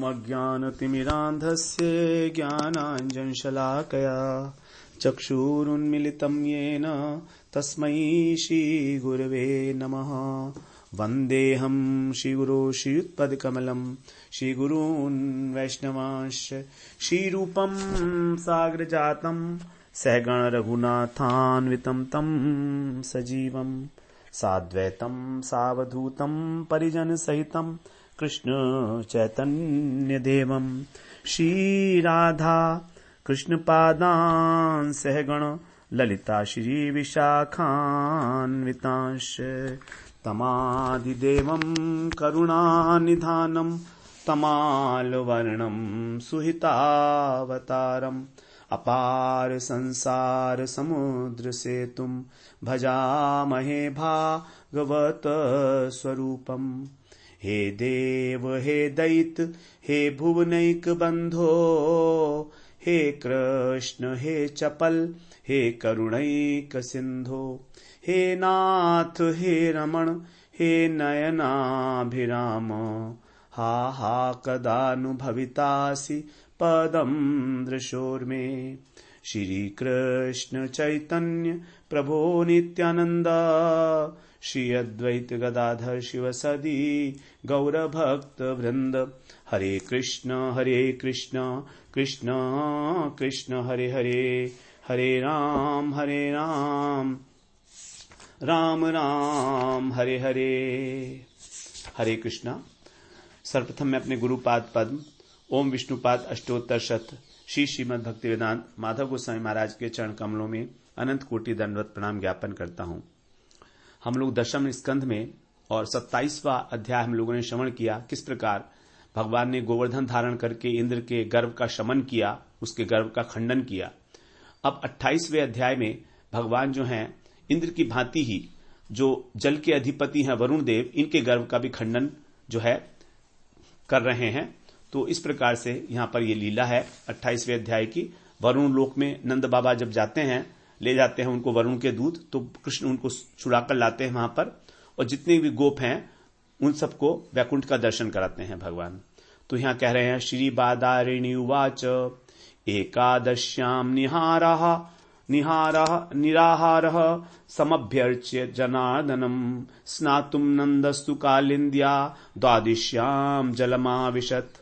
ओमज्ञानतिमिरान्धस्य ज्ञानाञ्जनशलाकया चक्षुरुन्मिलितं येन तस्मै श्रीगुरवे नमः। वन्देऽहं श्रीगुरो श्रीयुत्पदकमलं श्रीगुरून् वैष्णवांश्च श्रीरूपं साग्रजातं सहगण रघुनाथान्वितं तं सजीवं साद्वैतं सावधूतं परिजनसहितं कृष्ण चैतन्यदेवं श्रीराधा कृष्णपादान् सहगण ललिता श्रीविशाखान्वितांश्च तमादिदेवं करुणानिधानं तमालवर्णं सुहितावतारम् अपार संसार समुद्र सेतुं भजामहे भागवत स्वरूपम्। हे देव हे दैत हे भुवनैक बंधो हे कृष्ण हे चपल हे करुणैक सिंधो हे नाथ हे रमण हे नयनाभिराम हा हा कदानुभवितासि पदं दृशोर्मे। श्री कृष्ण चैतन्य प्रभो नित्यानंद श्री अद्वैत गदाधर शिवसदी गौरभक्त वृंद। हरे कृष्ण कृष्ण कृष्ण हरे हरे हरे राम राम राम हरे हरे। हरे कृष्णा। सर्वप्रथम मैं अपने गुरुपाद पद्म ओम विष्णुपाद अष्टोत्तर शत श्री श्रीमद् भक्तिवेदांत माधव गोस्वामी महाराज के चरण कमलों में अनंत कोटि दंडवत प्रणाम ज्ञापन करता हूं। हम लोग दशम स्कंध में और 27वां अध्याय हम लोगों ने श्रवण किया, किस प्रकार भगवान ने गोवर्धन धारण करके इंद्र के गर्व का शमन किया, उसके गर्व का खंडन किया। अब 28वें अध्याय में भगवान जो हैं इंद्र की भांति ही जो जल के अधिपति हैं वरुण देव, इनके गर्व का भी खंडन जो है कर रहे हैं। तो इस प्रकार से यहां पर ये लीला है 28वें अध्याय की। वरुण लोक में नंद बाबा जब जाते हैं, ले जाते हैं उनको वरुण के दूत, तो कृष्ण उनको छुड़ाकर लाते हैं वहां पर, और जितने भी गोप हैं उन सबको वैकुंठ का दर्शन कराते हैं भगवान। तो यहां कह रहे हैं श्री बादारिणी उवाच एकादश्याम निराहारः समभ्यर्च्य जनार्दनम स्नातुम नंदस्तु कालिंद्या द्वादश्याम जलमाविशत।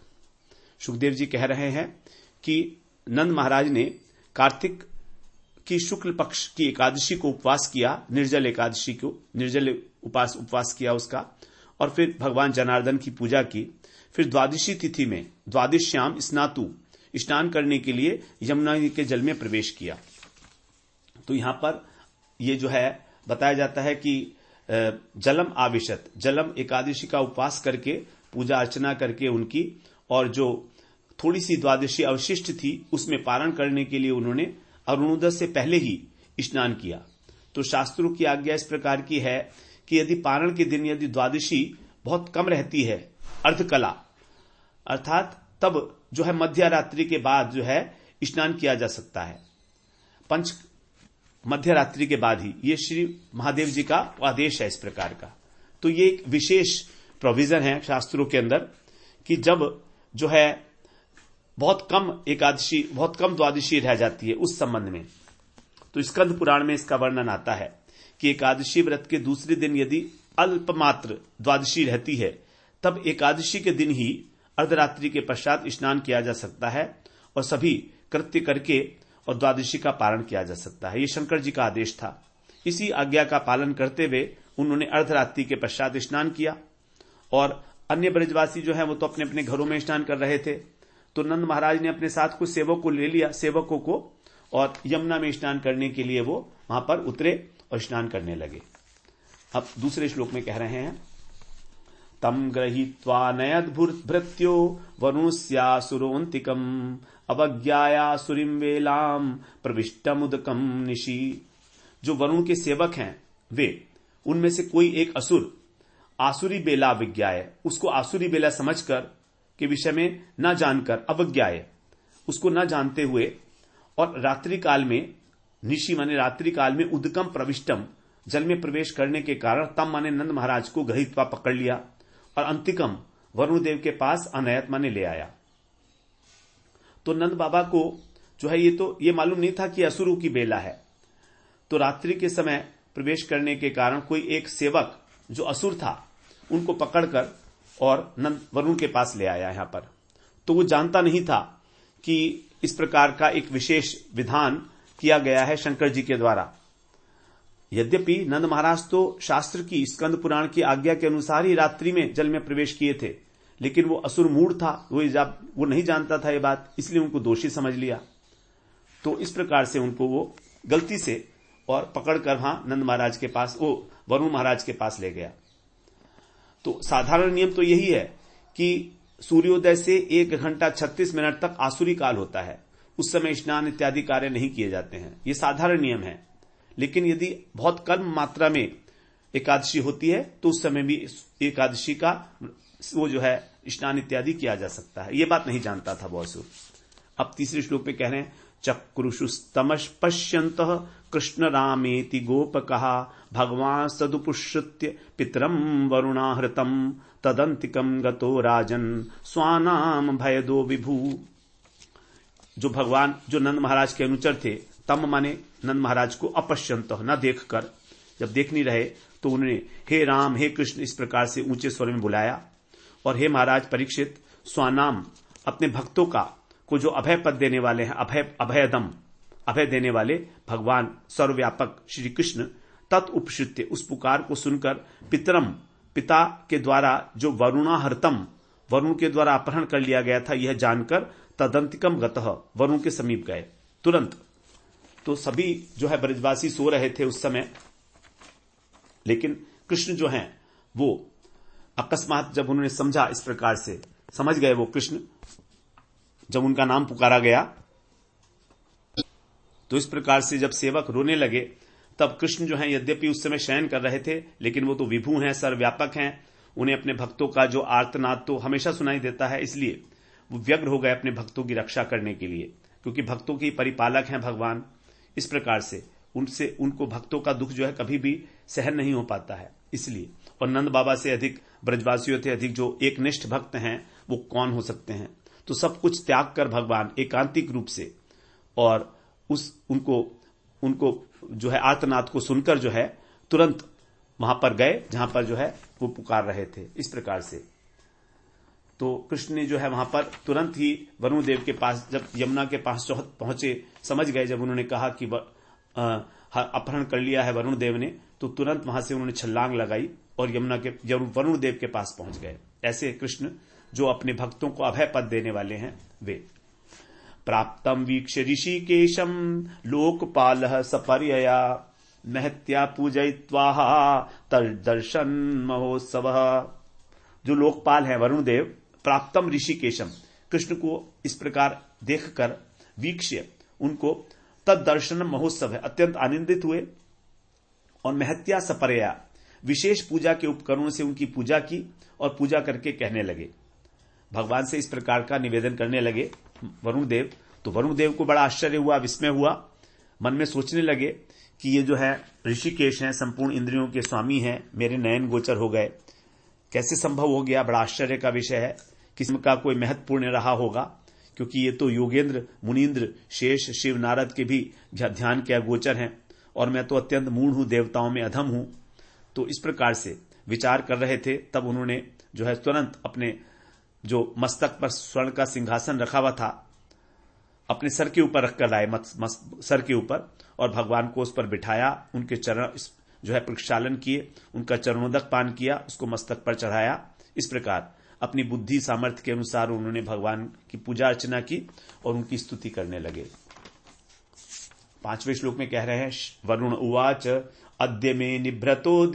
सुखदेव जी कह रहे हैं कि नंद महाराज ने कार्तिक की शुक्ल पक्ष की एकादशी को उपवास किया, निर्जल एकादशी को, निर्जल उपवास किया उसका, और फिर भगवान जनार्दन की पूजा की। फिर द्वादशी तिथि में द्वादश्याम स्नान करने के लिए यमुना के जल में प्रवेश किया। तो यहां पर ये जो है बताया जाता है कि जलम आविशत, जलम एकादशी का उपवास करके पूजा अर्चना करके उनकी, और जो थोड़ी सी द्वादशी अवशिष्ट थी उसमें पारण करने के लिए उन्होंने अरुणोदय से पहले ही स्नान किया। तो शास्त्रों की आज्ञा इस प्रकार की है कि यदि पारण के दिन यदि द्वादशी बहुत कम रहती है, अर्धकला अर्थात तब जो है मध्य रात्रि के बाद जो है स्नान किया जा सकता है, मध्य रात्रि के बाद ही। ये श्री महादेव जी का आदेश है इस प्रकार का। तो ये एक विशेष प्रोविजन है शास्त्रों के अंदर कि जब जो है बहुत कम एकादशी, बहुत कम द्वादशी रह जाती है उस संबंध में। तो स्कंद पुराण में इसका वर्णन आता है कि एकादशी व्रत के दूसरे दिन यदि अल्पमात्र द्वादशी रहती है, तब एकादशी के दिन ही अर्धरात्रि के पश्चात स्नान किया जा सकता है और सभी कृत्य करके और द्वादशी का पारण किया जा सकता है। ये शंकर जी का आदेश था। इसी आज्ञा का पालन करते हुए उन्होंने अर्धरात्रि के पश्चात स्नान किया, और अन्य ब्रजवासी जो है वो तो अपने अपने घरों में स्नान कर रहे थे। तो नंद महाराज ने अपने साथ कुछ सेवक को ले लिया, सेवकों को, और यमुना में स्नान करने के लिए वो वहां पर उतरे और स्नान करने लगे। अब दूसरे श्लोक में कह रहे हैं तम गृहीत्वा नयद्भृत्यो वरुणस्यासुरोन्तिकम् अवज्ञाया सुरीम वेलाम प्रविष्टमुदकम निशी। जो वरुण के सेवक हैं वे, उनमें से कोई एक असुर आसुरी बेला विज्ञाय, उसको आसुरी बेला समझकर के विषय में न जानकर, अवज्ञाय उसको न जानते हुए, और रात्रि काल में, निशी माने रात्रि काल में, उदकम प्रविष्टम जल में प्रवेश करने के कारण तम माने नंद महाराज को गृहीत्वा पकड़ लिया, और अंतिकम वरुण देव के पास अनयत माने ले आया। तो नंद बाबा को जो है ये मालूम नहीं था कि असुरों की बेला है। तो रात्रि के समय प्रवेश करने के कारण कोई एक सेवक जो असुर था उनको पकड़कर और नंद वरुण के पास ले आया यहां पर। तो वो जानता नहीं था कि इस प्रकार का एक विशेष विधान किया गया है शंकर जी के द्वारा। यद्यपि नंद महाराज तो शास्त्र की स्कंद पुराण की आज्ञा के अनुसार ही रात्रि में जल में प्रवेश किए थे, लेकिन वो असुर मूढ़ था, वो नहीं जानता था ये बात, इसलिए उनको दोषी समझ लिया। तो इस प्रकार से उनको वो गलती से और पकड़कर वहां नंद महाराज के पास, वो वरुण महाराज के पास ले गया। तो साधारण नियम तो यही है कि सूर्योदय से 1 घंटा 36 मिनट तक आसुरी काल होता है, उस समय स्नान इत्यादि कार्य नहीं किए जाते हैं, ये साधारण नियम है। लेकिन यदि बहुत कम मात्रा में एकादशी होती है तो उस समय भी एकादशी का वो जो है स्नान इत्यादि किया जा सकता है। ये बात नहीं जानता था वो असुर। अब तीसरे श्लोक में कह रहे हैं, चक्रुषुस्तमश पश्यन्तः कृष्ण रामेति गोपकः भगवान सदुपुश्रुत्य पितरम वरुणाहृतम तदंतिकम गतो राजन स्वानाम भयदो विभू। जो भगवान, जो नंद महाराज के अनुचर थे, तम माने नंद महाराज को अपश्यंत न देखकर, जब देख नहीं रहे तो उन्होंने हे राम हे कृष्ण इस प्रकार से ऊंचे स्वर में बुलाया। और हे महाराज परीक्षित, स्वानाम अपने भक्तों को जो अभय पद देने वाले हैं, अभयदम अभय देने वाले भगवान सर्वव्यापक श्री कृष्ण, तत्उपश्रुत्य उस पुकार को सुनकर पितरम पिता के द्वारा जो वरुणाहर्तम वरुण के द्वारा अपहरण कर लिया गया था यह जानकर तदंतिकम गतः वरुण के समीप गए तुरंत। तो सभी जो है ब्रजवासी सो रहे थे उस समय, लेकिन कृष्ण जो हैं वो अकस्मात जब उन्होंने समझा, इस प्रकार से समझ गए वो कृष्ण, जब उनका नाम पुकारा गया तो इस प्रकार से जब सेवक रोने लगे तब कृष्ण जो है यद्यपि उस समय शयन कर रहे थे, लेकिन वो तो विभू हैं, सर्वव्यापक हैं, उन्हें अपने भक्तों का जो आर्तनाद तो हमेशा सुनाई देता है, इसलिए वो व्यग्र हो गए अपने भक्तों की रक्षा करने के लिए, क्योंकि भक्तों के परिपालक हैं भगवान। इस प्रकार से उनको भक्तों का दुख जो है कभी भी सहन नहीं हो पाता है, इसलिए। और नंद बाबा से अधिक ब्रजवासियों से अधिक जो एक निष्ठ भक्त हैं वो कौन हो सकते हैं। तो सब कुछ त्याग कर भगवान एकांतिक रूप से और उनको जो है आर्तनाद को सुनकर जो है तुरंत वहां पर गए जहां पर जो है वो पुकार रहे थे। इस प्रकार से तो कृष्ण ने जो है वहां पर तुरंत ही वरुण देव के पास, जब यमुना के पास पहुंचे, समझ गए जब उन्होंने कहा कि अपहरण कर लिया है वरुण देव ने, तो तुरंत वहां से उन्होंने छलांग लगाई और वरुण देव के पास पहुंच गए। ऐसे कृष्ण जो अपने भक्तों को अभय पद देने वाले हैं वे। प्राप्तम वीक्ष ऋषिकेशम लोकपालः सपर्यया महत्या पूजयित्वा तर्दर्शन महोत्सव। जो लोकपाल है वरुण देव, प्राप्तम ऋषिकेशम कृष्ण को इस प्रकार देखकर वीक्ष्य उनको तदर्शन महोत्सव है अत्यंत आनंदित हुए और महत्या सपर्या विशेष पूजा के उपकरणों से उनकी पूजा की और पूजा करके कहने लगे, भगवान से इस प्रकार का निवेदन करने लगे वरुण देव। तो वरुण देव को बड़ा आश्चर्य हुआ, विस्मय हुआ, मन में सोचने लगे कि ये जो है ऋषिकेश हैं, संपूर्ण इंद्रियों के स्वामी हैं, मेरे नयन गोचर हो गए, कैसे संभव हो गया। बड़ा आश्चर्य का विषय है, किसी का कोई महत्वपूर्ण रहा होगा, क्योंकि ये तो योगेंद्र मुनीन्द्र शेष शिव नारद के भी ध्यान के अगोचर हैं और मैं तो अत्यंत मूढ़ हूं, देवताओं में अधम हूं। तो इस प्रकार से विचार कर रहे थे, तब उन्होंने जो है तुरंत अपने जो मस्तक पर स्वर्ण का सिंहासन रखा हुआ था अपने सर के ऊपर रखकर लाए, सर के ऊपर, और भगवान को उस पर बिठाया, उनके चरण जो है प्रक्षालन किए, उनका चरणोदक पान किया, उसको मस्तक पर चढ़ाया। इस प्रकार अपनी बुद्धि सामर्थ्य के अनुसार उन्होंने भगवान की पूजा अर्चना की और उनकी स्तुति करने लगे। 5वें श्लोक में कह रहे हैं, वरुण उवाच अद्य मे निभ्रतो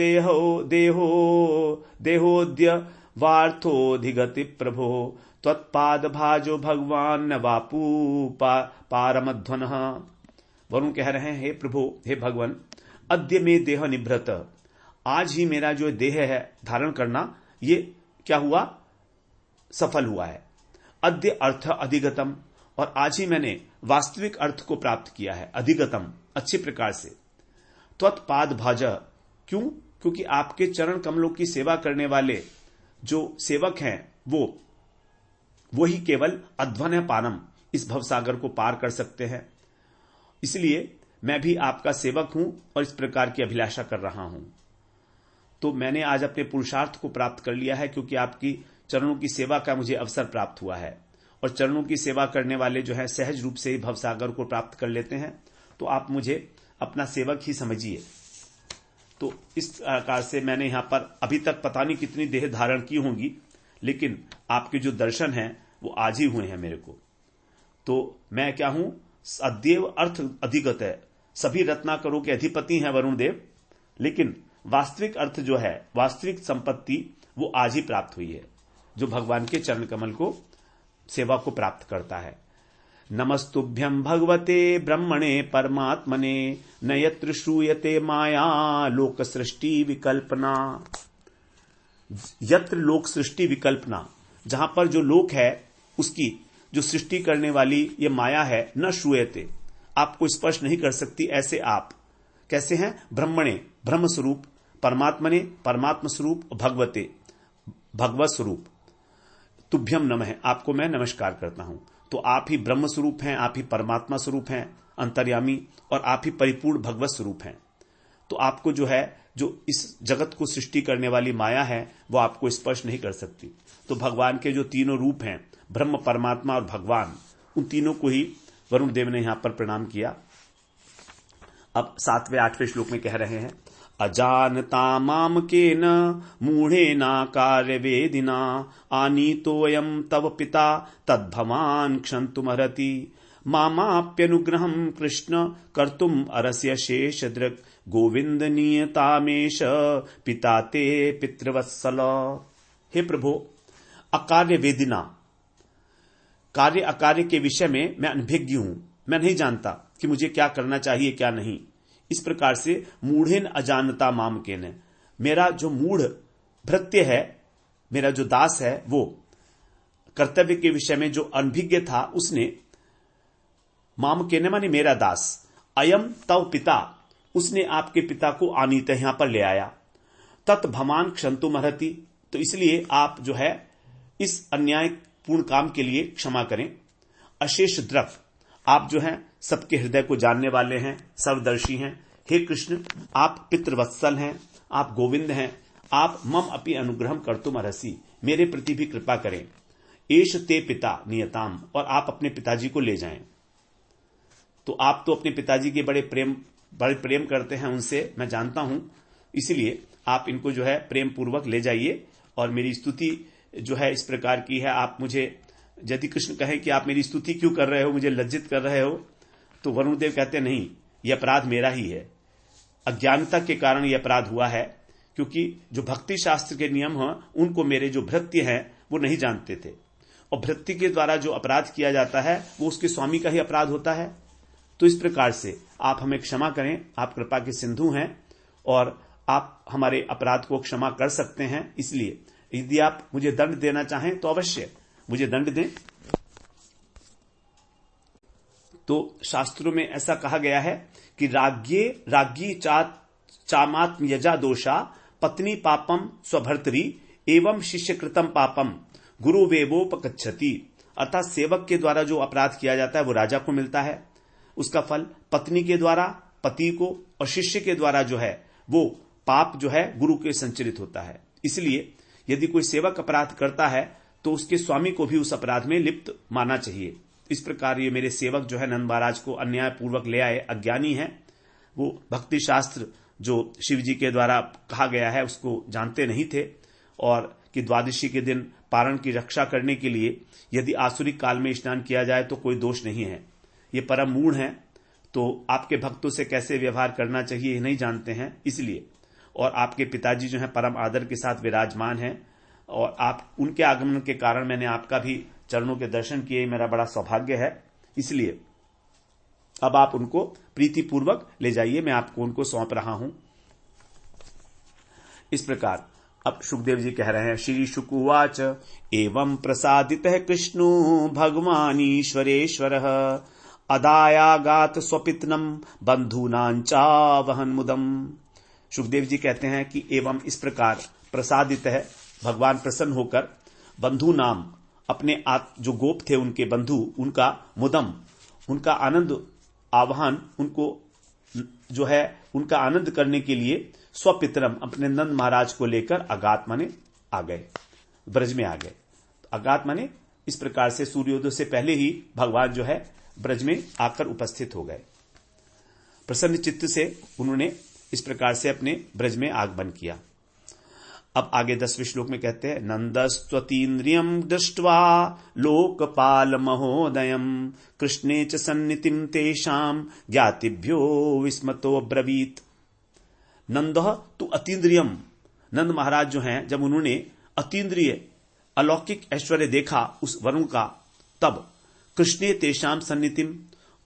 देहोद्य वार्थोधिगति प्रभो त्वत्पाद भाजो भगवान न वापू पारमध्वनः। वरुण कह रहे हैं, हे प्रभु, हे भगवान, अद्य में देह निभृत, आज ही मेरा जो देह है धारण करना ये क्या हुआ, सफल हुआ है। अद्य अर्थ अधिगतम, और आज ही मैंने वास्तविक अर्थ को प्राप्त किया है, अधिगतम अच्छे प्रकार से। त्वत्पाद भाज, क्यों, क्योंकि आपके चरण कमलों की सेवा करने वाले जो सेवक हैं वो ही केवल अध्वन पानम इस भवसागर को पार कर सकते हैं। इसलिए मैं भी आपका सेवक हूं और इस प्रकार की अभिलाषा कर रहा हूं। तो मैंने आज अपने पुरुषार्थ को प्राप्त कर लिया है, क्योंकि आपकी चरणों की सेवा का मुझे अवसर प्राप्त हुआ है। और चरणों की सेवा करने वाले जो है सहज रूप से ही भवसागर को प्राप्त कर लेते हैं। तो आप मुझे अपना सेवक ही समझिए। तो इस प्रकार से मैंने यहां पर अभी तक पता नहीं कितनी देह धारण की होंगी, लेकिन आपके जो दर्शन हैं वो आज ही हुए हैं मेरे को। तो मैं क्या हूं, अद्येव अर्थ अधिगत है, सभी रत्नाकरों के अधिपति हैं वरुण देव, लेकिन वास्तविक अर्थ जो है, वास्तविक संपत्ति वो आज ही प्राप्त हुई है, जो भगवान के चरण कमल को सेवा को प्राप्त करता है। नमस्तुभ्यं भगवते ब्रह्मणे परमात्मने न यत्र श्रूयते माया लोक सृष्टि विकल्पना। यत्र लोक सृष्टि विकल्पना, जहां पर जो लोक है उसकी जो सृष्टि करने वाली ये माया है, न श्रूयते, आपको स्पर्श नहीं कर सकती। ऐसे आप कैसे हैं? ब्रह्मणे ब्रह्म स्वरूप, परमात्मने परमात्म स्वरूप, भगवते भगवत स्वरूप। तुभ्यम नमः, आपको मैं नमस्कार करता हूं। तो आप ही ब्रह्म स्वरूप हैं, आप ही परमात्मा स्वरूप हैं अंतर्यामी, और आप ही परिपूर्ण भगवत स्वरूप हैं। तो आपको जो है, जो इस जगत को सृष्टि करने वाली माया है, वो आपको स्पर्श नहीं कर सकती। तो भगवान के जो तीनों रूप हैं, ब्रह्म परमात्मा और भगवान, उन तीनों को ही वरुण देव ने यहां पर प्रणाम किया। अब 7वें 8वें श्लोक में कह रहे हैं, अजानता माम केन मूढ़ेना कार्यवेदिना आनीतोऽयं तव पिता तद्भवान् क्षन्तुमर्हति मामाप्यनुग्रहं कृष्ण कर्तुम अरस्य शेषदृक् गोविंद नियतामेश पिता ते पितृवत्सल। हे प्रभो, अकार्य वेदिना, कार्य अकार्य के विषय में मैं अनभिज्ञ हूं। मैं नहीं जानता कि मुझे क्या करना चाहिए क्या नहीं। इस प्रकार से मूढ़ेन अजानता माम केन, मेरा जो मूढ़ भृत्य है, मेरा जो दास है, वो कर्तव्य के विषय में जो अनभिज्ञ था, उसने माम केन माने मेरा दास, अयम तव पिता, उसने आपके पिता को आनीत यहां पर ले आया। तत् भवान क्षन्तुमर्हति, तो इसलिए आप जो है इस अन्याय पूर्ण काम के लिए क्षमा करें। अशेष द्रक, आप जो हैं सबके हृदय को जानने वाले हैं, सर्वदर्शी हैं। हे कृष्ण, आप पितृवत्सल हैं, आप गोविंद हैं, आप मम अपि अनुग्रहम कर्तुम अर्हसि, मेरे प्रति भी कृपा करें। एष ते पिता नियताम, और आप अपने पिताजी को ले जाएं। तो आप तो अपने पिताजी के बड़े प्रेम करते हैं उनसे, मैं जानता हूं, इसलिए आप इनको जो है प्रेम पूर्वक ले जाइए। और मेरी स्तुति जो है इस प्रकार की है, आप मुझे यदि कृष्ण कहें कि आप मेरी स्तुति क्यों कर रहे हो, मुझे लज्जित कर रहे हो, तो वरुण देव कहते नहीं, यह अपराध मेरा ही है, अज्ञानता के कारण यह अपराध हुआ है, क्योंकि जो भक्ति शास्त्र के नियम हैं उनको मेरे जो भृत्य हैं वो नहीं जानते थे, और भृत्य के द्वारा जो अपराध किया जाता है वो उसके स्वामी का ही अपराध होता है। तो इस प्रकार से आप हमें क्षमा करें, आप कृपा के सिंधु हैं और आप हमारे अपराध को क्षमा कर सकते हैं। इसलिए यदि आप मुझे दंड देना चाहें तो अवश्य मुझे दंड दें। तो शास्त्रों में ऐसा कहा गया है कि राज्ञी चामात्म यजा दोषा पत्नी पापम स्वभर्तरी एवं शिष्यकृतम पापम गुरु वेवोपकच्छति, अर्थात सेवक के द्वारा जो अपराध किया जाता है वो राजा को मिलता है, उसका फल पत्नी के द्वारा पति को, और शिष्य के द्वारा जो है वो पाप जो है गुरु के संचरित होता है। इसलिए यदि कोई सेवक अपराध करता है तो उसके स्वामी को भी उस अपराध में लिप्त मानना चाहिए। इस प्रकार ये मेरे सेवक जो है नंद महाराज को अन्याय पूर्वक ले आए, अज्ञानी हैं, वो भक्ति शास्त्र जो शिव जी के द्वारा कहा गया है उसको जानते नहीं थे, और कि द्वादशी के दिन पारण की रक्षा करने के लिए यदि आसुरिक काल में स्नान किया जाए तो कोई दोष नहीं है। ये परम मूढ़ हैं, तो आपके भक्तों से कैसे व्यवहार करना चाहिए ये नहीं जानते हैं। इसलिए, और आपके पिताजी जो हैं परम आदर के साथ विराजमान हैं, और आप उनके आगमन के कारण मैंने आपका भी चरणों के दर्शन किए, मेरा बड़ा सौभाग्य है। इसलिए अब आप उनको प्रीतिपूर्वक ले जाइए, मैं आपको उनको सौंप रहा हूं। इस प्रकार अब सुखदेव जी कह रहे हैं, श्री शुकुवाच एवं प्रसादितः कृष्णो भगवानीश्वरेश्वरः अदायागात स्वपितनम बंधूनांचा वहन मुदम। सुखदेव जी कहते हैं कि एवं इस प्रकार प्रसादित है, भगवान प्रसन्न होकर बंधु नाम अपने जो गोप थे उनके बंधु, उनका मुदम, उनका आनंद आवाहन, उनको जो है उनका आनंद करने के लिए स्वपितरम अपने नंद महाराज को लेकर अगात माने आ गए, ब्रज में आ गए। अगात माने इस प्रकार से सूर्योदय से पहले ही भगवान जो है ब्रज में आकर उपस्थित हो गए। प्रसन्न चित्त से उन्होंने इस प्रकार से अपने ब्रज में आगमन किया। अब आगे 10वें श्लोक में कहते हैं, नंदस्त्वतीन्द्रियम दृष्ट्वा लोकपाल महोदयम कृष्णे च सन्नितिम तेषाम ज्ञातिभ्यो विस्मतो अब्रवीत। नंदः तु अतीन्द्रियम, नंद महाराज जो हैं जब उन्होंने अतीन्द्रिय अलौकिक ऐश्वर्य देखा उस वरुण का, तब कृष्णे तेषाम सन्नितिम,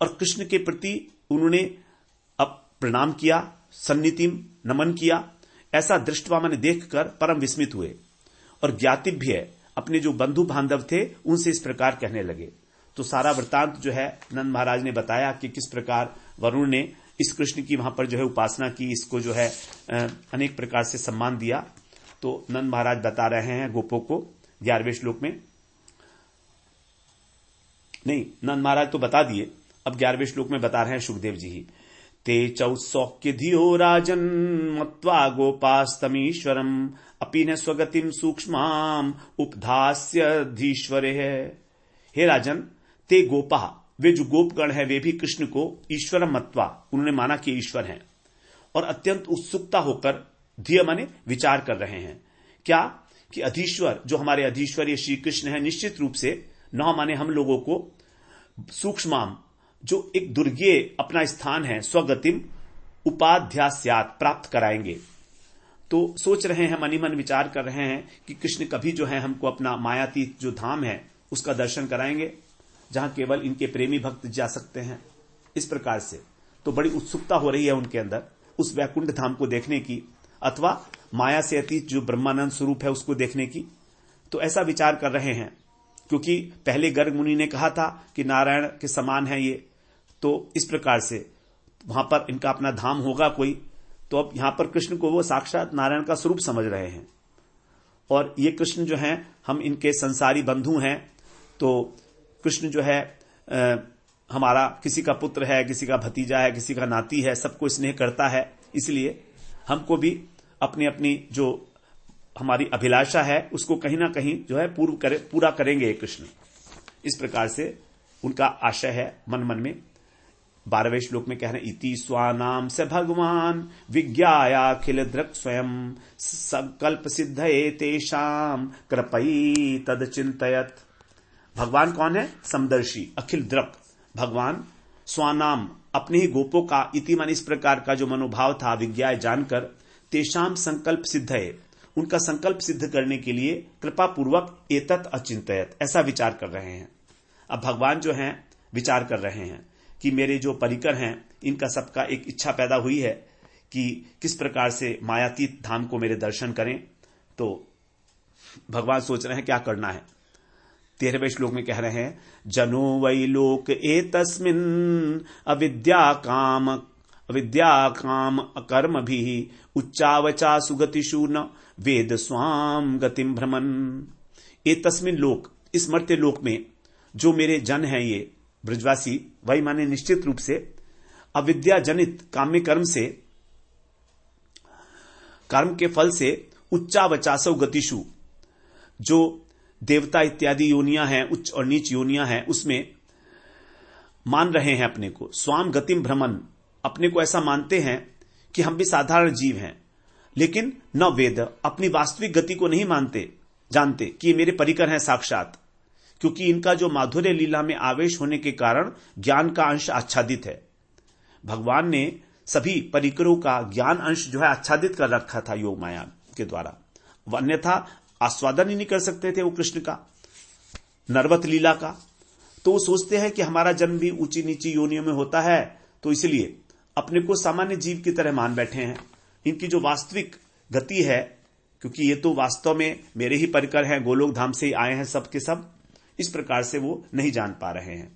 और कृष्ण के प्रति उन्होंने अब प्रणाम किया, सन्नितिम नमन किया। ऐसा दृष्टवा मैंने देखकर परम विस्मित हुए, और ज्ञातिभ्य अपने जो बंधु बांधव थे उनसे इस प्रकार कहने लगे। तो सारा वृत्तांत जो है नंद महाराज ने बताया कि किस प्रकार वरुण ने इस कृष्ण की वहां पर जो है उपासना की, इसको जो है अनेक प्रकार से सम्मान दिया। तो नंद महाराज बता रहे हैं गोपों को 11वें श्लोक में, नहीं नंद महाराज तो बता दिए, अब 11वें श्लोक में बता रहे हैं सुखदेव जी ही। ते चौसौक्य धियो राजन मत्वा गोपास्तमीश्वरम अपि न स्वगतिम सूक्ष्माम उपधास्य धीश्वरे है। हे राजन, ते गोपा, वे जो गोपगण है वे भी कृष्ण को ईश्वरम मत्वा, उन्होंने माना कि ईश्वर हैं, और अत्यंत उत्सुकता होकर धिय माने विचार कर रहे हैं। क्या कि अधीश्वर, जो हमारे अधीश्वर ये श्री कृष्ण है, निश्चित रूप से न माने हम लोगों को सूक्ष्माम, जो एक दुर्गेय अपना स्थान है, स्वगतिम उपाध्यास्यात, प्राप्त कराएंगे। तो सोच रहे हैं, मनी मन विचार कर रहे हैं कि कृष्ण कभी जो है हमको अपना मायातीत जो धाम है उसका दर्शन कराएंगे, जहां केवल इनके प्रेमी भक्त जा सकते हैं। इस प्रकार से तो बड़ी उत्सुकता हो रही है उनके अंदर उस वैकुंठ धाम को देखने की, अथवा माया से अतीत जो ब्रह्मानंद स्वरूप है उसको देखने की। तो ऐसा विचार कर रहे हैं, क्योंकि पहले गर्ग मुनि ने कहा था कि नारायण के समान है ये, तो इस प्रकार से वहां पर इनका अपना धाम होगा कोई। तो अब यहां पर कृष्ण को वो साक्षात नारायण का स्वरूप समझ रहे हैं, और ये कृष्ण जो हैं हम इनके संसारी बंधु हैं। तो कृष्ण जो है हमारा किसी का पुत्र है, किसी का भतीजा है, किसी का नाती है, सबको स्नेह करता है, इसलिए हमको भी अपनी अपनी जो हमारी अभिलाषा है उसको कहीं ना कहीं जो है पूरा करेंगे कृष्ण। इस प्रकार से उनका आशय है मन मन में। 12वें श्लोक में कह रहे हैं, इति स्वानाम से भगवान विज्ञायाखिल दृक् स्वयं संकल्प सिद्धये तेषाम कृपई तद चिंतयत। भगवान कौन है? समदर्शी, अखिल दृक् भगवान। स्वानाम, अपने ही गोपों का, इति मान इस प्रकार का जो मनोभाव था, विज्ञा जानकर, तेषाम संकल्प सिद्धये, उनका संकल्प सिद्ध करने के लिए कृपा पूर्वक एतत् अचिंतयत, ऐसा विचार कर रहे हैं। अब भगवान जो हैं विचार कर रहे हैं कि मेरे जो परिकर हैं इनका सबका एक इच्छा पैदा हुई है कि किस प्रकार से मायातीत धाम को मेरे दर्शन करें। तो भगवान सोच रहे हैं क्या करना है। 13वें श्लोक में कह रहे हैं, जनो वै लोक एतस्मिन् अविद्या काम अकर्म भी उच्चावचा सुगतिषु न वेद स्वाम गतिम भ्रमन। एतस्मिन् लोक, इस मर्त्य लोक में जो मेरे जन हैं ये ब्रजवासी, वही माने निश्चित रूप से अविद्या जनित काम्य कर्म से, कर्म के फल से उच्चावचासौ गतिषु, जो देवता इत्यादि योनियां हैं, उच्च और नीच योनियां हैं, उसमें मान रहे हैं अपने को। स्वाम गतिम भ्रमन, अपने को ऐसा मानते हैं कि हम भी साधारण जीव हैं, लेकिन न वेद, अपनी वास्तविक गति को नहीं जानते कि ये मेरे परिकर हैं साक्षात, क्योंकि इनका जो माधुर्य लीला में आवेश होने के कारण ज्ञान का अंश आच्छादित है। भगवान ने सभी परिकरों का ज्ञान अंश जो है आच्छादित कर रखा था योग माया के द्वारा, अन्यथा आस्वादन ही नहीं कर सकते थे वो कृष्ण का, नरवत लीला का। तो वो सोचते हैं कि हमारा जन्म भी ऊंची नीची योनियों में होता है, तो इसलिए अपने को सामान्य जीव की तरह मान बैठे हैं। इनकी जो वास्तविक गति है, क्योंकि ये तो वास्तव में मेरे ही परिकर हैं, गोलोक धाम से ही आए हैं सब के सब, इस प्रकार से वो नहीं जान पा रहे हैं।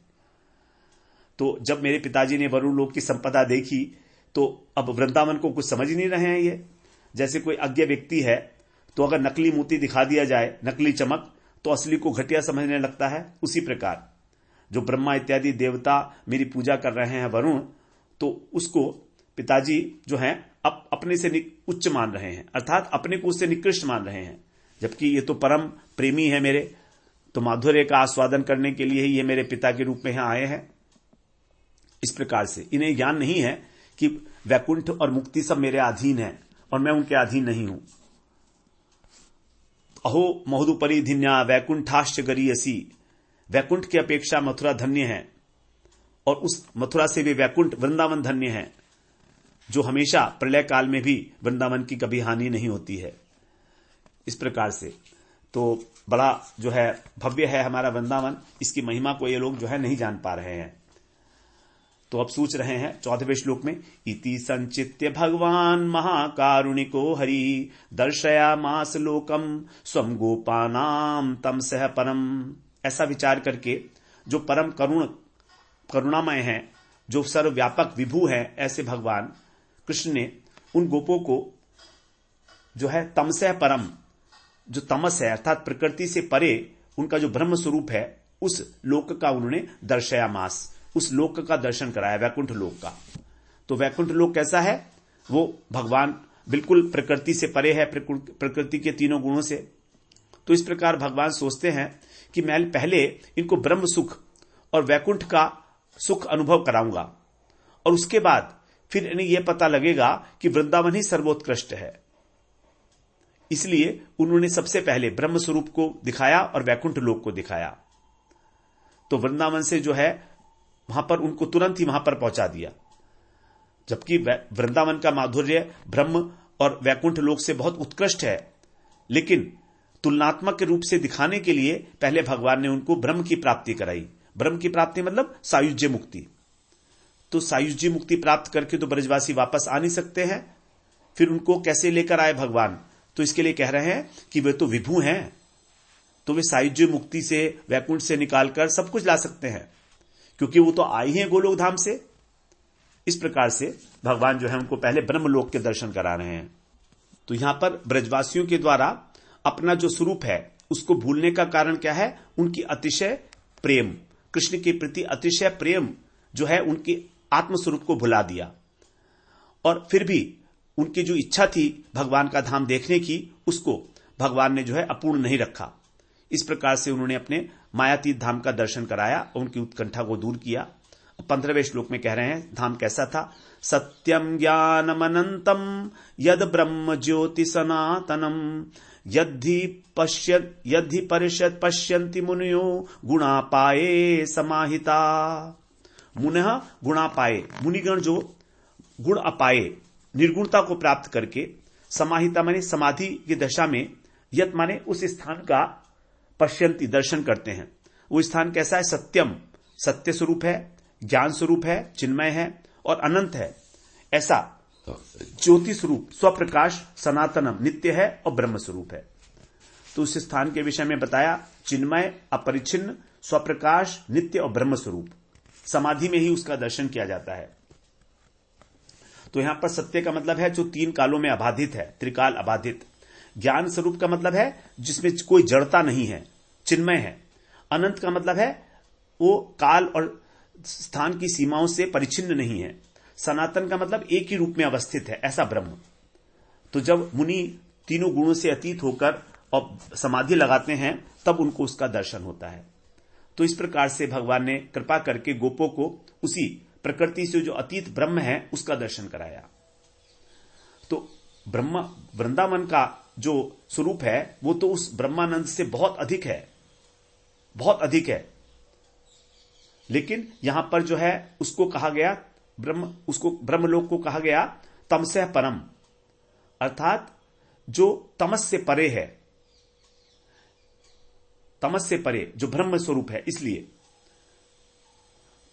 तो जब मेरे पिताजी ने वरुण लोक की संपदा देखी, तो अब वृंदावन को कुछ समझ ही नहीं रहे हैं ये। जैसे कोई अज्ञ व्यक्ति है, तो अगर नकली मोती दिखा दिया जाए, नकली चमक, तो असली को घटिया समझने लगता है। उसी प्रकार जो ब्रह्मा इत्यादि देवता मेरी पूजा कर रहे हैं वरुण, तो उसको पिताजी जो हैं अपने से उच्च मान रहे हैं, अर्थात अपने को उससे निकृष्ट मान रहे हैं, जबकि ये तो परम प्रेमी है मेरे, तो माधुर्य का आस्वादन करने के लिए ही ये मेरे पिता के रूप में यहां आए हैं। इस प्रकार से इन्हें ज्ञान नहीं है कि वैकुंठ और मुक्ति सब मेरे अधीन है और मैं उनके अधीन नहीं हूं। अहो महोदुपरी धिन्या वैकुंठाश्च गरीयसी, वैकुंठ की अपेक्षा मथुरा धन्य है और उस मथुरा से भी वैकुंठ वृंदावन धन्य है, जो हमेशा प्रलय काल में भी वृंदावन की कभी हानि नहीं होती है। इस प्रकार से तो बड़ा जो है भव्य है हमारा वृंदावन, इसकी महिमा को ये लोग जो है नहीं जान पा रहे हैं। तो अब सोच रहे हैं 14वें श्लोक में, इति संचित्य भगवान महाकारुणिको हरि दर्शयामास लोकम स्वम गोपानाम तम सह परम। ऐसा विचार करके जो परम करुणामय है, जो सर्वव्यापक विभू है, ऐसे भगवान कृष्ण ने उन गोपों को जो है तमसह परम, जो तमस है अर्थात प्रकृति से परे उनका जो ब्रह्म स्वरूप है, उस लोक का उन्होंने दर्शयामास, उस लोक का दर्शन कराया, वैकुंठ लोक का। तो वैकुंठ लोक कैसा है? वो भगवान बिल्कुल प्रकृति से परे है, प्रकृति के तीनों गुणों से। तो इस प्रकार भगवान सोचते हैं कि मैं पहले इनको ब्रह्म सुख और वैकुंठ का सुख अनुभव कराऊंगा और उसके बाद फिर इन्हें यह पता लगेगा कि वृंदावन ही सर्वोत्कृष्ट है। इसलिए उन्होंने सबसे पहले ब्रह्म स्वरूप को दिखाया और वैकुंठ लोक को दिखाया। तो वृंदावन से जो है वहां पर उनको तुरंत ही वहां पर पहुंचा दिया, जबकि वृंदावन का माधुर्य ब्रह्म और वैकुंठ लोक से बहुत उत्कृष्ट है, लेकिन तुलनात्मक के रूप से दिखाने के लिए पहले भगवान ने उनको ब्रह्म की प्राप्ति कराई। ब्रह्म की प्राप्ति मतलब सायुज्य मुक्ति। तो सायुज्य मुक्ति प्राप्त करके तो ब्रजवासी वापस आ नहीं सकते हैं, फिर उनको कैसे लेकर आए भगवान? तो इसके लिए कह रहे हैं कि वे तो विभू हैं, तो वे सायुज्य मुक्ति से वैकुंठ से निकालकर सब कुछ ला सकते हैं, क्योंकि वो तो आए हैं गोलोक धाम से। इस प्रकार से भगवान जो है उनको पहले ब्रह्मलोक के दर्शन करा रहे हैं। तो यहां पर ब्रजवासियों के द्वारा अपना जो स्वरूप है उसको भूलने का कारण क्या है? उनकी अतिशय प्रेम, कृष्ण के प्रति अतिशय प्रेम जो है उनके आत्मस्वरूप को भुला दिया। और फिर भी उनकी जो इच्छा थी भगवान का धाम देखने की, उसको भगवान ने जो है अपूर्ण नहीं रखा। इस प्रकार से उन्होंने अपने मायातीत धाम का दर्शन कराया और उनकी उत्कंठा को दूर किया। 15वें श्लोक में कह रहे हैं धाम कैसा था? सत्यम ज्ञानमनंतम यद ब्रह्म ज्योति सनातनम यद्धि परिषद पश्यन्ति मुनियो गुणापाये समाहिता। मुनः गुणापाये, मुनिगण जो गुण अपाये, निर्गुणता को प्राप्त करके, समाहिता माने समाधि की दशा में, यत माने उस स्थान का, पश्यन्ति दर्शन करते हैं। वो स्थान कैसा है? सत्यम, सत्य स्वरूप है, ज्ञान स्वरूप है, चिन्मय है और अनंत है, ऐसा ज्योति स्वरूप, स्वप्रकाश, सनातनम, नित्य है और ब्रह्म स्वरूप है। तो उस स्थान के विषय में बताया, चिन्मय, अपरिच्छिन्न, स्वप्रकाश, नित्य और ब्रह्म स्वरूप। समाधि में ही उसका दर्शन किया जाता है। तो यहां पर सत्य का मतलब है जो तीन कालों में अबाधित है, त्रिकाल अबाधित। ज्ञान स्वरूप का मतलब है जिसमें कोई जड़ता नहीं है, चिन्मय है। अनंत का मतलब है वो काल और स्थान की सीमाओं से परिच्छिन्न नहीं है। सनातन का मतलब एक ही रूप में अवस्थित है, ऐसा ब्रह्म। तो जब मुनि तीनों गुणों से अतीत होकर और समाधि लगाते हैं तब उनको उसका दर्शन होता है। तो इस प्रकार से भगवान ने कृपा करके गोपों को उसी प्रकृति से जो अतीत ब्रह्म है उसका दर्शन कराया। तो ब्रह्म वृंदावन का जो स्वरूप है वो तो उस ब्रह्मानंद से बहुत अधिक है, बहुत अधिक है। लेकिन यहां पर जो है उसको कहा गया ब्रह्म, उसको ब्रह्मलोक को कहा गया तमसह परम, अर्थात जो तमस से परे है, तमस से परे जो ब्रह्म स्वरूप है। इसलिए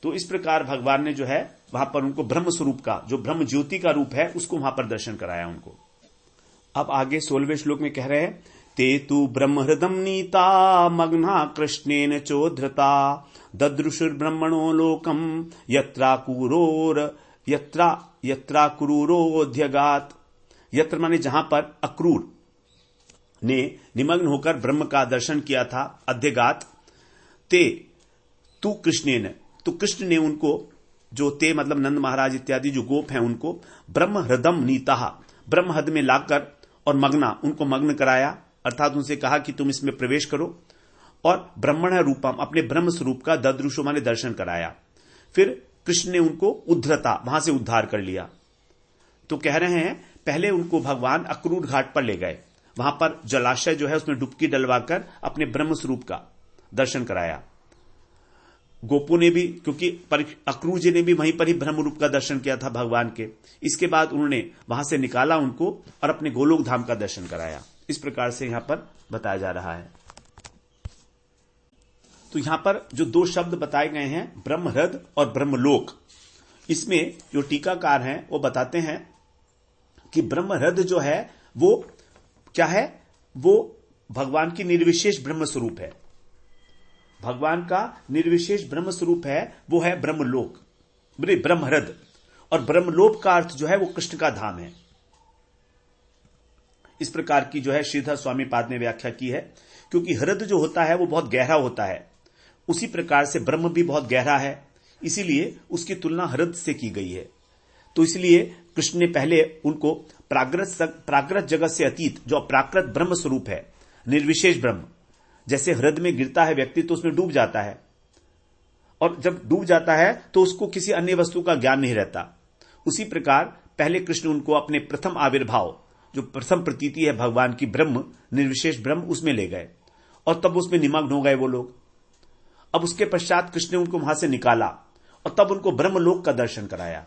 तो इस प्रकार भगवान ने जो है वहां पर उनको ब्रह्म स्वरूप का, जो ब्रह्म ज्योति का रूप है, उसको वहां पर दर्शन कराया उनको। अब आगे 16वें श्लोक में कह रहे हैं, ते तु ब्रह्म हृदम नीता मग्ना कृष्णेन चोधृता ददृशुर्ब्रह्मणो लोकम यत्रा कुरूरोध्यगात। यत्र माने जहां पर अक्रूर, ने निमग्न होकर ब्रह्म का दर्शन किया था। अध्यगात ते तू कृष्णेन, तो कृष्ण ने उनको, जो ते मतलब नंद महाराज इत्यादि जो गोप हैं, उनको ब्रह्म हृदम नीता, ब्रह्म हृद में लाकर और मग्ना, उनको मग्न कराया, अर्थात उनसे कहा कि तुम इसमें प्रवेश करो, और ब्रह्मण रूपम, अपने ब्रह्म स्वरूप का ददृशो माने दर्शन कराया। फिर कृष्ण ने उनको उद्धरता, वहां से उद्धार कर लिया। तो कह रहे हैं पहले उनको भगवान अक्रूर घाट पर ले गए, वहां पर जलाशय जो है उसमें डुबकी डलवाकर अपने ब्रह्म स्वरूप का दर्शन कराया। गोपों ने भी, क्योंकि अक्रूर जी ने भी वहीं पर ही ब्रह्म रूप का दर्शन किया था भगवान के। इसके बाद उन्होंने वहां से निकाला उनको और अपने गोलोक धाम का दर्शन कराया। इस प्रकार से यहां पर बताया जा रहा है। तो यहां पर जो दो शब्द बताए गए हैं, ब्रह्महृद और ब्रह्मलोक, इसमें जो टीकाकार हैं वो बताते हैं कि ब्रह्महृद जो है वो क्या है, वो भगवान की निर्विशेष ब्रह्म स्वरूप है। भगवान का निर्विशेष ब्रह्म स्वरूप है, वो है ब्रह्मलोक, ब्रह्महृद। और ब्रह्मलोक का अर्थ जो है वो कृष्ण का धाम है। इस प्रकार की जो है श्रीधर स्वामी पाद ने व्याख्या की है, क्योंकि हृद जो होता है वो बहुत गहरा होता है, उसी प्रकार से ब्रह्म भी बहुत गहरा है, इसीलिए उसकी तुलना हृद से की गई है। तो इसलिए कृष्ण ने पहले उनको प्राकृत जगत से अतीत जो प्राकृत ब्रह्म स्वरूप है, निर्विशेष ब्रह्म, जैसे हृद में गिरता है व्यक्ति तो उसमें डूब जाता है, और जब डूब जाता है तो उसको किसी अन्य वस्तु का ज्ञान नहीं रहता। उसी प्रकार पहले कृष्ण उनको अपने प्रथम आविर्भाव, जो प्रथम प्रतीति है भगवान की ब्रह्म, निर्विशेष ब्रह्म, उसमें ले गए और तब उसमें निमग्न हो गए वो लोग। अब उसके पश्चात कृष्ण ने उनको वहां से निकाला और तब उनको ब्रह्मलोक का दर्शन कराया।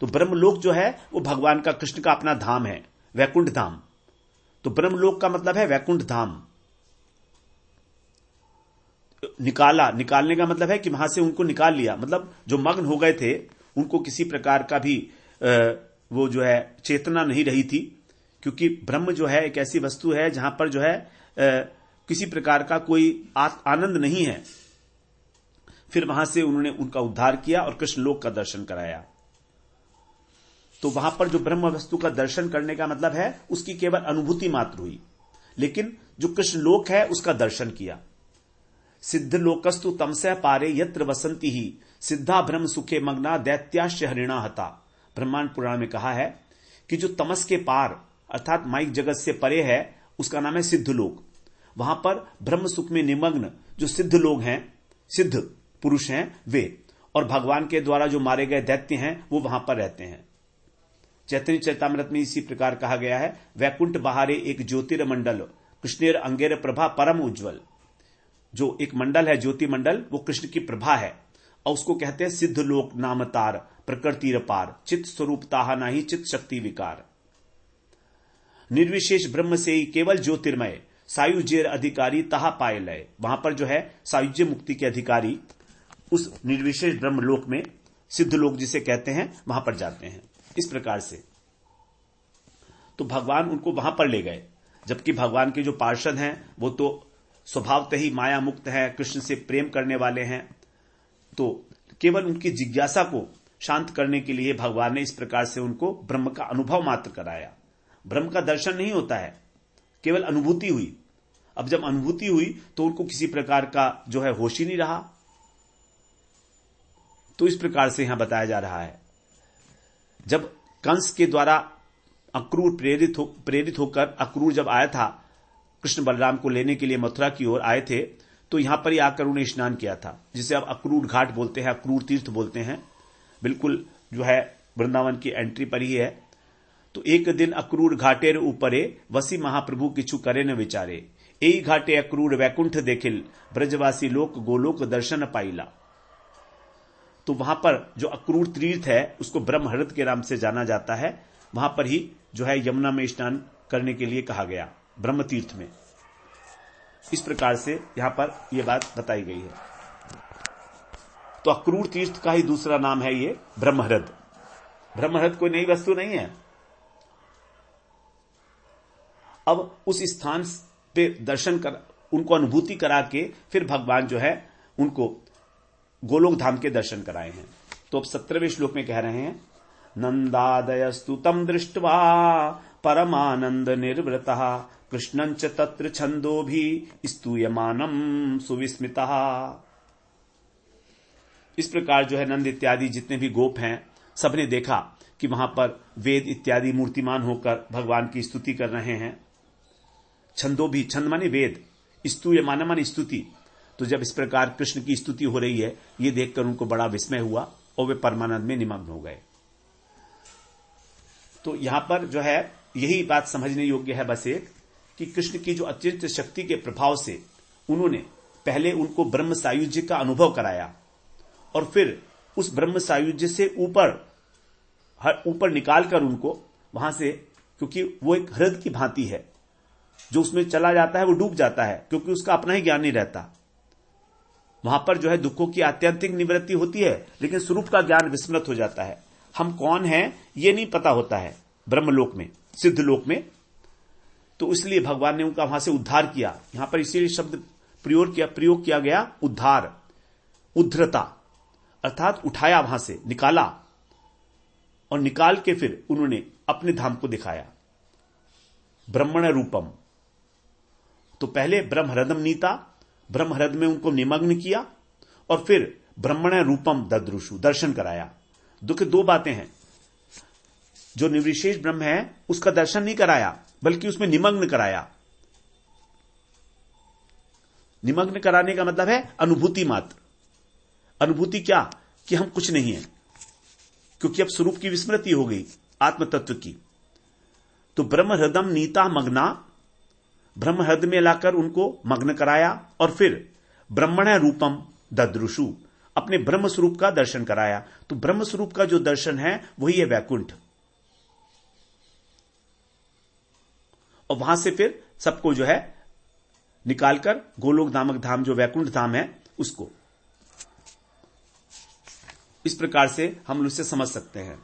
तो ब्रह्मलोक जो है वो भगवान का, कृष्ण का अपना धाम है, वैकुंठ धाम। तो ब्रह्मलोक का मतलब है वैकुंठ धाम। निकालने का मतलब है कि वहां से उनको निकाल लिया, मतलब जो मग्न हो गए थे उनको किसी प्रकार का भी वो जो है चेतना नहीं रही थी, क्योंकि ब्रह्म जो है एक ऐसी वस्तु है जहां पर जो है किसी प्रकार का कोई आनंद नहीं है। फिर वहां से उन्होंने उनका उद्धार किया और कृष्ण लोक का दर्शन कराया। तो वहां पर जो ब्रह्म वस्तु का दर्शन करने का मतलब है उसकी केवल अनुभूति मात्र हुई, लेकिन जो कृष्ण लोक है उसका दर्शन किया। सिद्ध लोकस्तु तमसे पारे यत्र वसंती ही सिद्धा ब्रह्म सुखे मग्ना दैत्याश्च हरिणा हता। ब्रह्मांड पुराण में कहा है कि जो तमस के पार अर्थात माइक जगत से परे है उसका नाम है सिद्ध लोक। वहां पर ब्रह्म सुख में निमग्न जो सिद्ध लोग हैं, सिद्ध पुरुष हैं वे, और भगवान के द्वारा जो मारे गए दैत्य हैं वो वहां पर रहते हैं। चैतन्य चैतामृत में इसी प्रकार कहा गया है, वैकुंठ बहारे एक ज्योतिर्मंडल कृष्णेर अंगेर प्रभा परम उज्ज्वल। जो एक मंडल है ज्योति मंडल, वो कृष्ण की प्रभा है और उसको कहते हैं सिद्ध लोक नाम तार प्रकृति पार चित्त स्वरूप ताहा नाही चित्त शक्ति विकार। निर्विशेष ब्रह्म से ही केवल ज्योतिर्मय सायुज्य अधिकारी ताहा पाए लय। वहां पर जो है सायुज्य मुक्ति के अधिकारी उस निर्विशेष ब्रह्म लोक में, सिद्ध लोक जिसे कहते हैं, वहां पर जाते हैं। इस प्रकार से तो भगवान उनको वहां पर ले गए, जबकि भगवान के जो पार्षद हैं वो तो स्वभावतः ही माया मुक्त है, कृष्ण से प्रेम करने वाले हैं। तो केवल उनकी जिज्ञासा को शांत करने के लिए भगवान ने इस प्रकार से उनको ब्रह्म का अनुभव मात्र कराया। ब्रह्म का दर्शन नहीं होता है, केवल अनुभूति हुई। अब जब अनुभूति हुई तो उनको किसी प्रकार का जो है होश ही नहीं रहा। तो इस प्रकार से यहां बताया जा रहा है, जब कंस के द्वारा अक्रूर प्रेरित होकर अक्रूर जब आया था कृष्ण बलराम को लेने के लिए मथुरा की ओर आए थे, तो यहां पर ही आकर उन्हें स्नान किया था, जिसे अब अक्रूर घाट बोलते हैं, अक्रूर तीर्थ बोलते हैं। बिल्कुल जो है वृंदावन की एंट्री पर ही है। तो एक दिन अक्रूर घाटेर ऊपरे वसी महाप्रभु किछु करे न विचारे, एई घाटे अक्रूर वैकुंठ देखिल ब्रजवासी लोक गोलोक दर्शन पाइला। तो वहां पर जो अक्रूर तीर्थ है उसको ब्रह्महृद के नाम से जाना जाता है। वहां पर ही जो है यमुना में स्नान करने के लिए कहा गया, ब्रह्म तीर्थ में। इस प्रकार से यहां पर यह बात बताई गई है। तो अक्रूर तीर्थ का ही दूसरा नाम है ये ब्रह्महृद। ब्रह्महृद कोई नई वस्तु नहीं है। अब उस स्थान पे दर्शन कर उनको अनुभूति करा के फिर भगवान जो है उनको गोलोक धाम के दर्शन कराए हैं। तो अब 17वें श्लोक में कह रहे हैं, नंदादयस्तु तम दृष्ट्वा परमानंद निर्वृतः कृष्णंच तत्र छंदोभि स्तूयमानम सुविस्मितः। इस प्रकार जो है नंद इत्यादि जितने भी गोप हैं सबने देखा कि वहां पर वेद इत्यादि मूर्तिमान होकर भगवान की स्तुति कर रहे हैं। छंदोभि, छंद माने वेद, स्तूयमानम माने स्तुति। तो जब इस प्रकार कृष्ण की स्तुति हो रही है ये देखकर उनको बड़ा विस्मय हुआ और वे परमानंद में निमग्न हो गए। तो यहां पर जो है यही बात समझने योग्य है बस एक, कि कृष्ण की जो अत्यंत शक्ति के प्रभाव से उन्होंने पहले उनको ब्रह्म सायुज्य का अनुभव कराया और फिर उस ब्रह्म सायुज्य से ऊपर निकालकर उनको वहां से, क्योंकि वो एक हृदय की भांति है, जो उसमें चला जाता है वो डूब जाता है, क्योंकि उसका अपना ही ज्ञान नहीं रहता। वहां पर जो है दुखों की आत्यंतिक निवृत्ति होती है, लेकिन स्वरूप का ज्ञान विस्मृत हो जाता है। हम कौन हैं ये नहीं पता होता है ब्रह्मलोक में, सिद्ध लोक में। तो इसलिए भगवान ने उनका वहां से उद्धार किया। यहां पर इसीलिए शब्द प्रयोग किया गया उद्धार, उद्धरता, अर्थात उठाया, वहां से निकाला और निकाल के फिर उन्होंने अपने धाम को दिखाया। ब्रह्मण रूपम, तो पहले ब्रह्महृदम नीता, ब्रह्महृद में उनको निमग्न किया और फिर ब्रह्मण रूपम ददृशु, दर्शन कराया। दुख दो बातें हैं, जो निर्विशेष ब्रह्म है उसका दर्शन नहीं कराया बल्कि उसमें निमग्न कराया। निमग्न कराने का मतलब है अनुभूति मात्र। अनुभूति क्या, कि हम कुछ नहीं है, क्योंकि अब स्वरूप की विस्मृति हो गई आत्म तत्व की। तो ब्रह्म हृदम नीता मग्ना, ब्रह्म हृदय में लाकर उनको मग्न कराया और फिर ब्रह्मण रूपम ददृशु, अपने ब्रह्म स्वरूप का दर्शन कराया। तो ब्रह्म स्वरूप का जो दर्शन है वही है वैकुंठ। और वहां से फिर सबको जो है निकालकर गोलोक नामक धाम, जो वैकुंठ धाम है, उसको इस प्रकार से हम उसे समझ सकते हैं।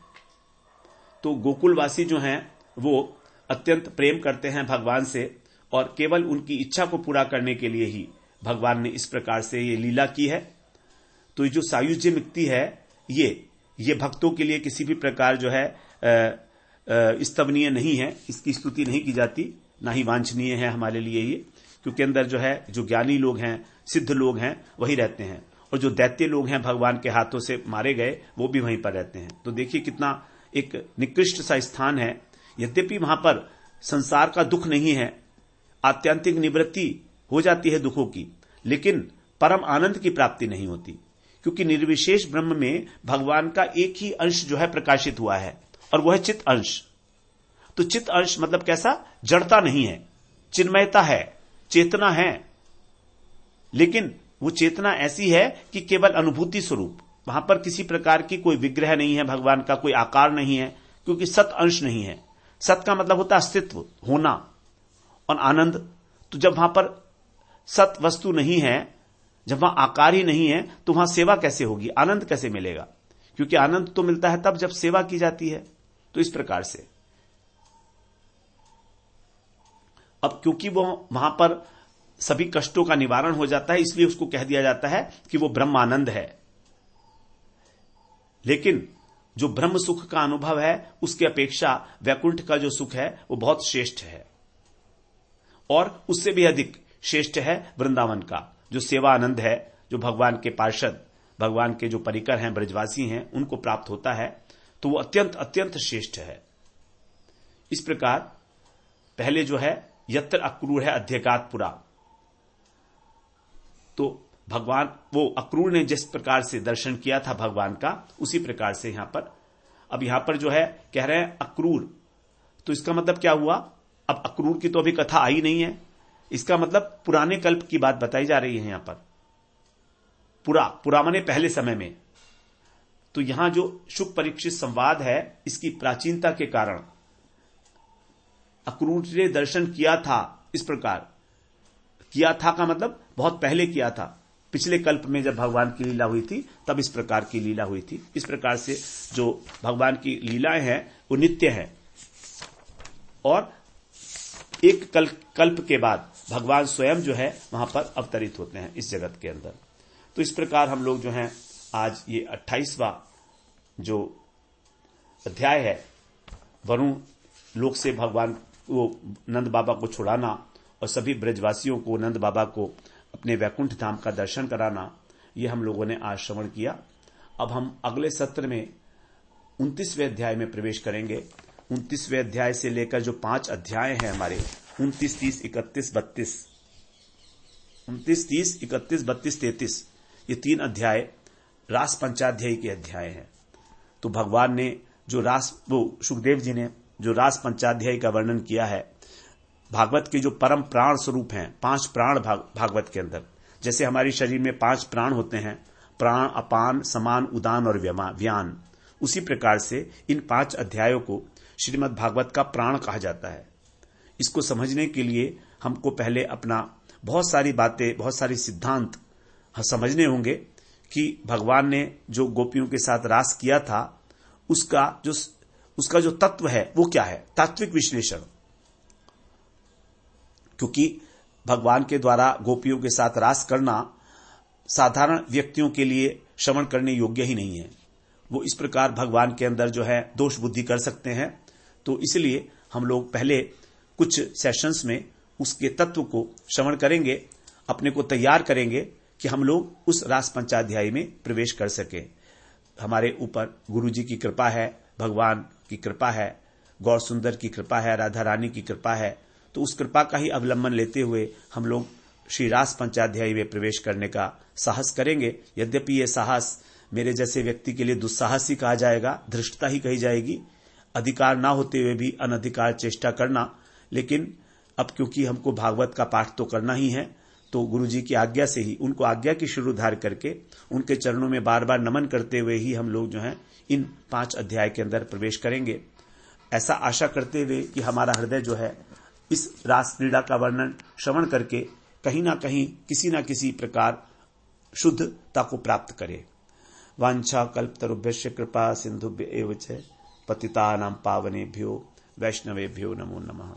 तो गोकुलवासी जो हैं वो अत्यंत प्रेम करते हैं भगवान से और केवल उनकी इच्छा को पूरा करने के लिए ही भगवान ने इस प्रकार से ये लीला की है। तो ये जो सायुज्य मुक्ति है ये भक्तों के लिए किसी भी प्रकार जो है स्तवनीय नहीं है, इसकी स्तुति नहीं की जाती, ना ही वांछनीय है हमारे लिए ये, क्योंकि अंदर जो है जो ज्ञानी लोग हैं, सिद्ध लोग हैं, वही रहते हैं और जो दैत्य लोग हैं भगवान के हाथों से मारे गए वो भी वहीं पर रहते हैं। तो देखिए कितना एक निकृष्ट सा स्थान है। यद्यपि वहां पर संसार का दुख नहीं है, आत्यंतिक निवृत्ति हो जाती है दुखों की, लेकिन परम आनंद की प्राप्ति नहीं होती, क्योंकि निर्विशेष ब्रह्म में भगवान का एक ही अंश जो है प्रकाशित हुआ है और वह है चित्त अंश। तो चित्त अंश मतलब कैसा, जड़ता नहीं है, चिन्मयता है, चेतना है, लेकिन वो चेतना ऐसी है कि केवल अनुभूति स्वरूप, वहां पर किसी प्रकार की कोई विग्रह नहीं है भगवान का, कोई आकार नहीं है, क्योंकि सत अंश नहीं है। सत का मतलब होता है अस्तित्व, होना और आनंद। तो जब वहां पर सत वस्तु नहीं है, जब वहां आकार ही नहीं है, तो वहां सेवा कैसे होगी, आनंद कैसे मिलेगा? क्योंकि आनंद तो मिलता है तब जब सेवा की जाती है। तो इस प्रकार से अब क्योंकि वो वहां पर सभी कष्टों का निवारण हो जाता है, इसलिए उसको कह दिया जाता है कि वो ब्रह्मानंद है। लेकिन जो ब्रह्म सुख का अनुभव है उसकी अपेक्षा वैकुंठ का जो सुख है वो बहुत श्रेष्ठ है, और उससे भी अधिक श्रेष्ठ है वृंदावन का जो सेवा आनंद है, जो भगवान के पार्षद, भगवान के जो परिकर हैं, ब्रजवासी हैं, उनको प्राप्त होता है। तो वो अत्यंत अत्यंत श्रेष्ठ है। इस प्रकार पहले जो है यत्र अक्रूर है अध्यगात पुरा, तो भगवान वो अक्रूर ने जिस प्रकार से दर्शन किया था भगवान का, उसी प्रकार से यहां पर अब यहां पर जो है कह रहे हैं अक्रूर। तो इसका मतलब क्या हुआ, अब अक्रूर की तो अभी कथा आई नहीं है, इसका मतलब पुराने कल्प की बात बताई जा रही है यहां पर। पुरा माने पहले समय में। तो यहां जो शुक परीक्षित संवाद है, इसकी प्राचीनता के कारण अक्रूर ने दर्शन किया था। इस प्रकार किया था का मतलब बहुत पहले किया था, पिछले कल्प में जब भगवान की लीला हुई थी तब इस प्रकार की लीला हुई थी। इस प्रकार से जो भगवान की लीलाएं हैं वो नित्य है, और एक कल्प के बाद भगवान स्वयं जो है वहां पर अवतरित होते हैं इस जगत के अंदर। तो इस प्रकार हम लोग जो हैं आज ये 28वां जो अध्याय है, वरुण लोक से भगवान को नंद बाबा को छुड़ाना और सभी ब्रजवासियों को नंद बाबा को अपने वैकुंठ धाम का दर्शन कराना, ये हम लोगों ने आज श्रवण किया। अब हम अगले सत्र में 29वें अध्याय में प्रवेश करेंगे। 29वें अध्याय से लेकर जो 5 अध्याय हैं हमारे 29, 30, 31, 32, 29, 30, 31, 32, 33, ये 3 अध्याय रास पंचाध्यायी के अध्याय हैं। तो भगवान ने जो सुखदेव जी ने जो रास पंचाध्यायी का वर्णन किया है, भागवत के जो परम प्राण स्वरूप हैं, 5 प्राण भागवत के अंदर, जैसे हमारे शरीर में 5 प्राण होते हैं, प्राण, अपान, समान, उदान और व्यान, उसी प्रकार से इन 5 अध्यायों को श्रीमद् भागवत का प्राण कहा जाता है। इसको समझने के लिए हमको पहले अपना बहुत सारी बातें, बहुत सारे सिद्धांत समझने होंगे कि भगवान ने जो गोपियों के साथ रास किया था उसका जो तत्व है वो क्या है, तात्विक विश्लेषण। क्योंकि भगवान के द्वारा गोपियों के साथ रास करना साधारण व्यक्तियों के लिए श्रवण करने योग्य ही नहीं है। वो इस प्रकार भगवान के अंदर जो है दोष बुद्धि कर सकते हैं। तो इसलिए हम लोग पहले कुछ सेशंस में उसके तत्व को श्रवण करेंगे, अपने को तैयार करेंगे कि हम लोग उस रास पंचाध्यायी में प्रवेश कर सके। हमारे ऊपर गुरु जी की कृपा है, भगवान की कृपा है, गौर सुंदर की कृपा है, राधा रानी की कृपा है। तो उस कृपा का ही अवलंबन लेते हुए हम लोग श्री रास पंचाध्यायी में प्रवेश करने का साहस करेंगे। यद्यपि ये साहस मेरे जैसे व्यक्ति के लिए दुस्साहस ही कहा जाएगा, धृष्टता ही कही जाएगी, अधिकार ना होते हुए भी अनधिकार चेष्टा करना। लेकिन अब क्योंकि हमको भागवत का पाठ तो करना ही है, तो गुरु जी की आज्ञा से ही, उनको आज्ञा की शिरोधार करके उनके चरणों में बार बार नमन करते हुए ही हम लोग जो हैं इन 5 अध्याय के अंदर प्रवेश करेंगे। ऐसा आशा करते हुए कि हमारा हृदय जो है इस रास क्रीड़ा का वर्णन श्रवण करके कहीं ना कहीं किसी ना किसी प्रकार शुद्धता को प्राप्त करे। वांछा कल्पतरुभ्यश्च कृपा सिंधुभ्य एव च पतितानां पावनेभ्यो वैष्णवेभ्यो नमो नमः।